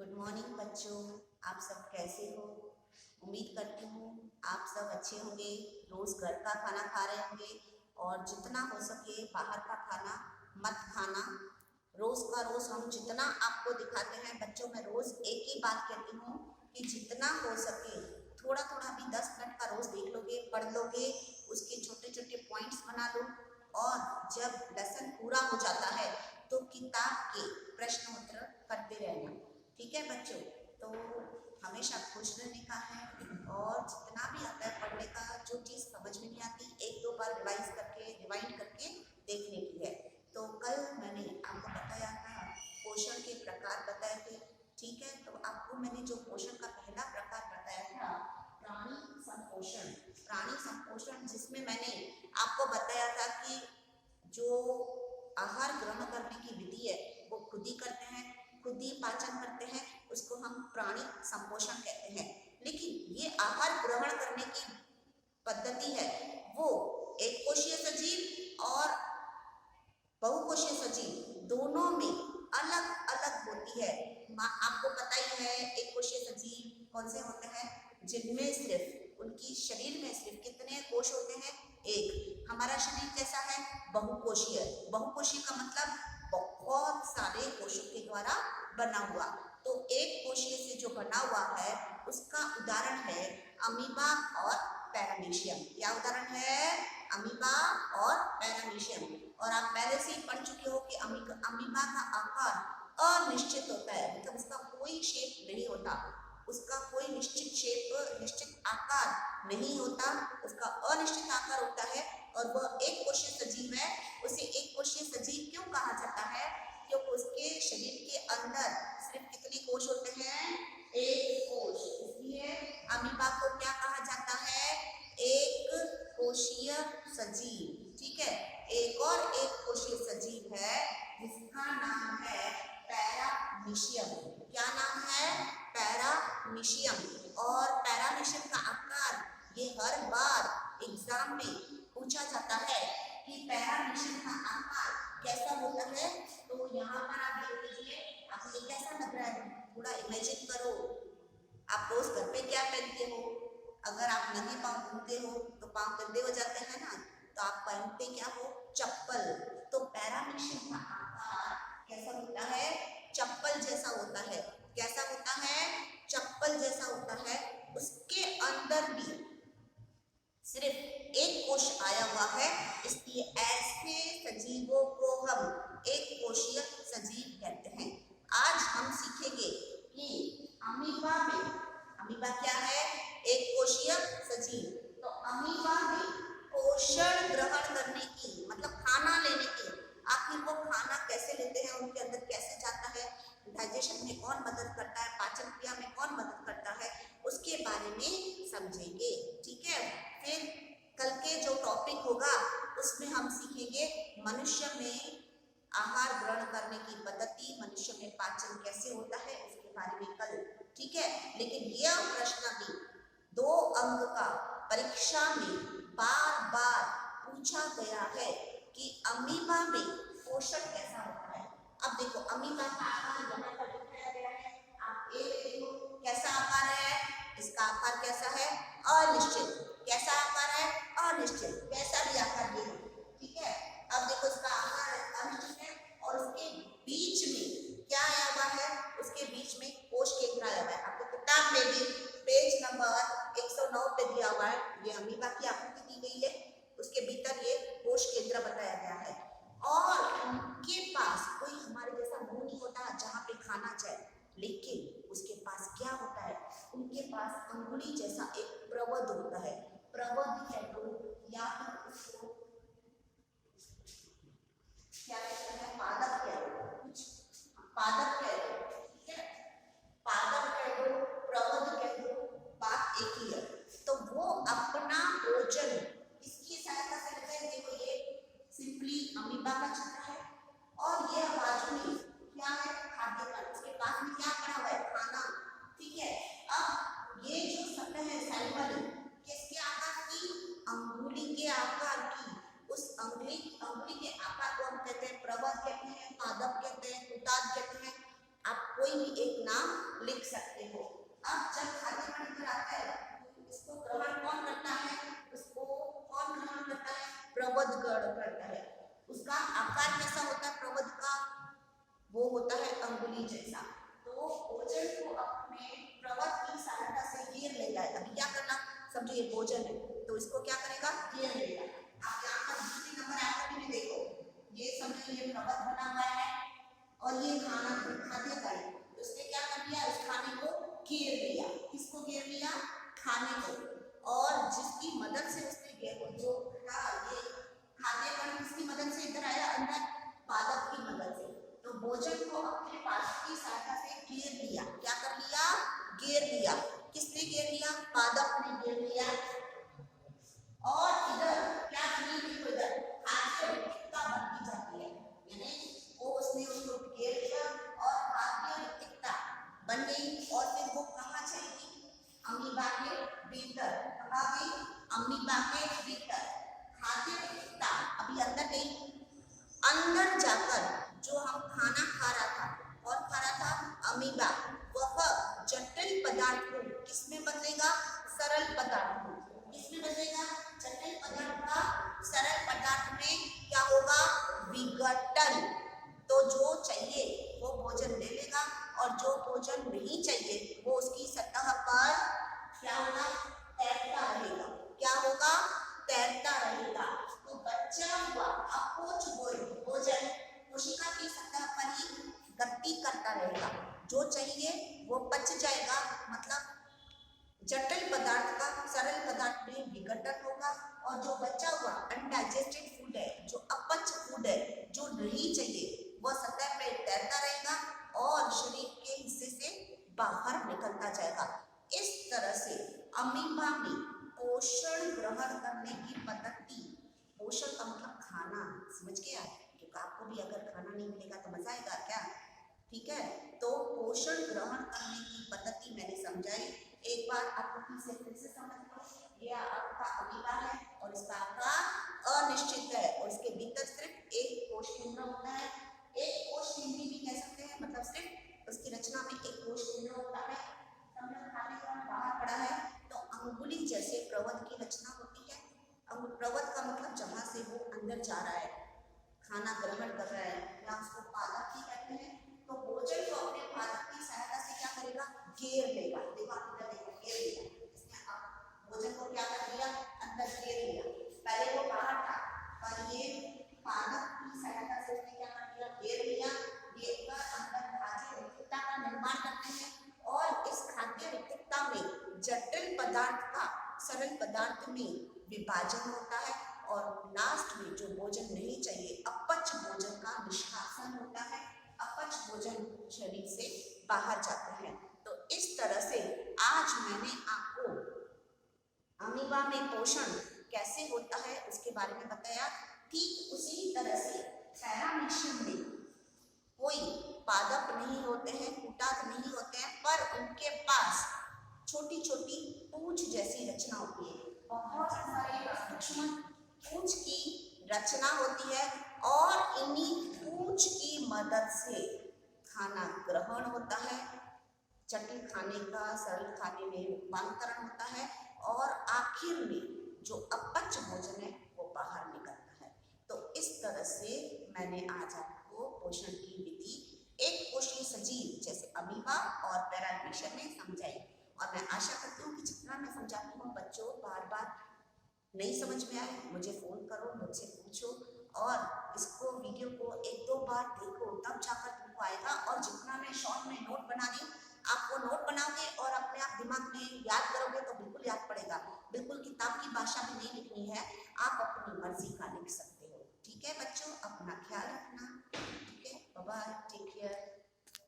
Good morning बच्चों, आप सब कैसे हो। उम्मीद करती हूँ आप सब अच्छे होंगे। रोज़ घर का खाना खा रहे होंगे और जितना हो सके बाहर का खाना मत खाना। रोज़ का रोज़ हम जितना आपको दिखाते हैं बच्चों, मैं रोज़ एक ही बात कहती हूँ कि जितना हो सके थोड़ा थोड़ा भी 10 मिनट का रोज़ देख लोगे, पढ़ लोगे, उसके छोटे छोटे पॉइंट्स बना लो और जब लेसन पूरा हो जाता है तो किताब के प्रश्न उत्तर करते रहना। ठीक है बच्चों, तो हमेशा खुश रहने का है और जितना भी आता है पढ़ने का, जो चीज़ समझ में नहीं आती एक दो बार रिवाइंड करके देखने की है। तो कल मैंने आपको बताया था, पोषण के प्रकार बताए थे। ठीक है, तो आपको मैंने जो पोषण का पहला प्रकार बताया था प्राणी संपोषण। प्राणी संपोषण जिसमें मैंने आपको बताया था कि जो आहार ग्रहण करने की विधि है वो खुद ही करते हैं, खुद ही पाचन करते हैं, उसको हम प्राणी संपोषण कहते हैं। लेकिन ये आहार ग्रहण करने की पद्धति है वो एक कोशीय सजीव और बहुकोशीय सजीव दोनों में अलग अलग होती है। आपको पता ही है एक कोशीय सजीव कौन से होते हैं, जिनमें सिर्फ उनकी शरीर में सिर्फ कितने कोश होते हैं, एक। हमारा शरीर कैसा है, बहुकोशीय। बहुकोशीय का मतलब बहुत सारे कोशों के द्वारा बना हुआ। तो एक कोशीय से जो बना हुआ है उसका उदाहरण है अमीबा और पैरामीशियम। क्या उदाहरण है, अमीबा और पैरामीशियम। और आप पहले से ही पढ़ चुके हो कि अमीबा का आकार अनिश्चित होता है, मतलब उसका कोई शेप नहीं होता, उसका कोई निश्चित शेप निश्चित आकार नहीं होता, उसका अनिश्चित आकार होता है और वह एक कोशीय सजीव है। उसे एक कोशीय सजीव क्यों कहा जाता है, क्योंकि उसके शरीर के अंदर सिर्फ कितने कोश होते हैं, एक कोश। इसलिए अमीबा को क्या कहा जाता है, एक कोशीय सजीव। ठीक है, एक और एक कोशीय सजीव है जिसका नाम है पैरामीशियम। क्या नाम है, पैरामीशियम। और पैरामीशियम का आकार ये हर बार एग्जाम में पूछा जाता है कि पैरामीशियम का आकार कैसा होता है। तो यहाँ पर आप देख लीजिए, आपको कैसा लग रहा है, थोड़ा इमेजिन करो। आप रोज घर पे क्या पहनते हो, अगर आप नंगे पाँव घूमते हो तो पाँव गंदे हो जाते हैं ना, तो आप पहनते क्या हो, चप्पल। तो पैरामीशियम का आकार कैसा होता है, चप्पल जैसा होता है। कैसा होता है, चप्पल जैसा होता है। उसके अंदर भी सिर्फ एक कोश आया हुआ है, इसलिए ऐसे सजीवों को हम एक कोशीय सजीव कहते हैं। आज हम सीखेंगे कि अमीबा में, अमीबा क्या है, एक कोशीय सजीव। तो अमीबा में पोषण ग्रहण करने की, मतलब खाना लेने की, आखिर वो खाना कैसे लेते हैं, उनके अंदर कैसे जाता है, डाइजेशन में कौन मदद करता है, पाचन क्रिया में कौन मदद करता है, उसके बारे में समझेंगे। ठीक है, फिर कल के जो टॉपिक होगा उसमें हम सीखेंगे मनुष्य में आहार ग्रहण करने की पद्धति, मनुष्य में पाचन कैसे होता है, उसके बारे में कल। ठीक है, लेकिन यह प्रश्न भी 2 अंक का परीक्षा में बार बार पूछा गया है कि अमीबा में पोषण कैसा होता है। अब देखो अमीबा का आकार यहाँ पर दिखाया गया है, आप एक देखो कैसा आकार है, इसका आकार कैसा है, अनिश्चित। कैसा आकार है, अनिश्चित। कैसा भी आकार दे, ठीक है। अब देखो इसका आकार अनिश्चित है और उसके बीच में क्या आया हुआ है, उसके बीच में कोश केंद्र आया हुआ है। आपको किताब में भी पेज नंबर 109 पे दिया हुआ है, ये अमीबा की आकृति दी गई है, उसके भीतर ये कोश केंद्र बताया गया है। और उनके पास कोई हमारे जैसा मुंह नहीं होता जहाँ पे खाना जाए, लेकिन उसके पास क्या होता है, उनके पास अंगुली जैसा एक प्रवध होता है। प्रवध है तो या फिर उसको क्या कहते हैं, पादप कह दो, कुछ पादप कह दो, ठीक है, पादप कह दो, प्रवध कह दो, बात एक ही है। तो वो अपना भोजन इसकी सहायता से लेते हैं। देखो ये सिंपली अमीबा का चित्र है और ये बाजू में क्या है, खाद्य कण, उसके पास में क्या पड़ा हुआ है, खाना। ठीक है, अब ये जो सतह है सेल वाली, किसके आकार की, अंगुली के आकार की। उस अंगुली के आकार को हम कहते हैं प्रवध कहते हैं, पादप कहते हैं, कुताद कहते हैं। आप कोई कोई भी एक नाम लिख सकते हो। अब जब खाद्य कण इधर आता है तो इसको ग्रहण कौन करता है, उसको कौन ग्रहण करता है, प्रवध गण करता है। उसका आकार कैसा होता है प्रवध का, वो होता है अंगुली जैसा। तो भोजन को अपने प्रवध की सहायता से घेर लेता है। अभी क्या करना, समझो ये भोजन है तो इसको क्या करेगा, घेर लेगा। आप यहाँ पर दूसरी नंबर आकृति में देखो, ये समझो ये प्रवध बना हुआ है और ये खाना खाद्य कण, तो उसने क्या कर दिया, इस खाने को घेर लिया। किसको घेर लिया, खाने को। और जिसकी मदद से उसने जो था ये खाद्य कण किसकी मदद से इधर आया अंदर, पादप की मदद से। तो भोजन को अपने पादप की सहायता से घेर लिया। क्या कर लिया, घेर लिया। किसने घेर लिया, पादप ने घेर लिया। और इधर क्या बनी, देखो इधर खाद्य रिक्तता बनती जाती है, यानी वो उसने उसको घेर लिया और खाद्य रिक्तता बन गई। और फिर वो कहाँ जाएगी, अमीबा के भीतर। कहाँ गई, अमीबा के भीतर। खाद्य रिक्तता अभी अंदर गई, अंदर जाकर जो हम खाना खा रहा था, कौन खा रहा था, अमीबा, वह जटिल पदार्थ को किसमें बदलेगा, सरल पदार्थ में। किसमें बदलेगा, जटिल पदार्थ का सरल पदार्थ में क्या होगा, विघटन। तो जो चाहिए वो भोजन ले लेगा और जो भोजन नहीं चाहिए वो उसकी सतह पर क्या होगा, तैरता रहेगा। क्या होगा, तैरता रहेगा। तो बचा हुआ अपोच भोजन कोशिका की सतह पर ही गति करता रहेगा। जो चाहिए वो पच जाएगा, मतलब जटिल पदार्थ का सरल पदार्थ में विघटन होगा। और जो बचा हुआ अनडाइजेस्टेड फूड है, जो अपच फूड है, जो नहीं चाहिए, वह सतह पे तैरता रहेगा और शरीर के हिस्से से बाहर निकलता जाएगा। इस तरह से अमीबा में पोषण ग्रहण करने की पद्धति, पोषण का मतलब खाना, समझ गया, क्योंकि आपको भी अगर खाना नहीं मिलेगा तो मजा आएगा क्या, ठीक है। तो पोषण ग्रहण करने की पद्धति मैंने समझाई। एक बार आपको फिर से समझ लो, ये आपका अमीबा है और इसका आकार अनिश्चित है और इसके भीतर सिर्फ एक कोश केंद्र होता है। एक कोश केंद्र भी कह सकते हैं, मतलब सिर्फ उसकी रचना में एक कोश केंद्र होता है। खाने का बाहर पड़ा है तो अंगुली जैसे प्रवध की रचना होती है। प्रवध का मतलब जहाँ से वो अंदर जा रहा है, खाना ग्रहण कर रहा है, या उसको पादप ही कहते हैं। तो भोजन को अपने पादप की सहायता से क्या करेगा, घेर लेगा। देखो आप इधर देखो, घेर लिया। इसने अब भोजन को क्या कर दिया, अंदर घेर लिया। पहले वो बाहर था पर ये पादप की सहायता से उसने क्या कर दिया, घेर लिया। घेर कर अंदर खाद्य रिक्तता का निर्माण करते हैं और इस खाद्य रिक्तता में जटिल पदार्थ का सरल पदार्थ में विभाजन होता है और लास्ट में जो भोजन नहीं चाहिए, अपच भोजन का निष्कासन होता है। अपच भोजन शरीर से बाहर जाते हैं। तो इस तरह से आज मैंने आपको अमीबा में पोषण कैसे होता है उसके बारे में बताया। ठीक उसी तरह से पैरामीशियम में कोई पादप नहीं होते हैं, कूटात नहीं होते हैं, पर उनके पास छोटी छोटी पूंछ जैसी रचना होती है। बहुत सारे सूक्ष्म पूंछ की रचना होती है और इन्हीं पूंछ की मदद से खाना ग्रहण होता है। जटिल खाने का सरल खाने में रूपांतरण होता है और आखिर में जो अपच भोजन है वो बाहर निकलता है। तो इस तरह से मैंने आज आपको पोषण की विधि एक कोशीय सजीव जैसे अमीबा और पैरामीशियम में समझाई। और मैं आशा करती हूँ कि जितना मैं समझाती हूँ बच्चों बार बार नहीं समझ में आए मुझे फ़ोन करो, मुझसे पूछो और इसको वीडियो को एक दो बार देखो, तब जाकर तुमको आएगा। और जितना मैं शॉर्ट में नोट बना रही हूँ आप वो नोट बनाओगे और अपने आप दिमाग में याद करोगे तो बिल्कुल याद पड़ेगा। बिल्कुल किताब की भाषा में नहीं लिखनी है, आप अपनी मर्जी का लिख सकते हो। ठीक है बच्चों, अपना ख्याल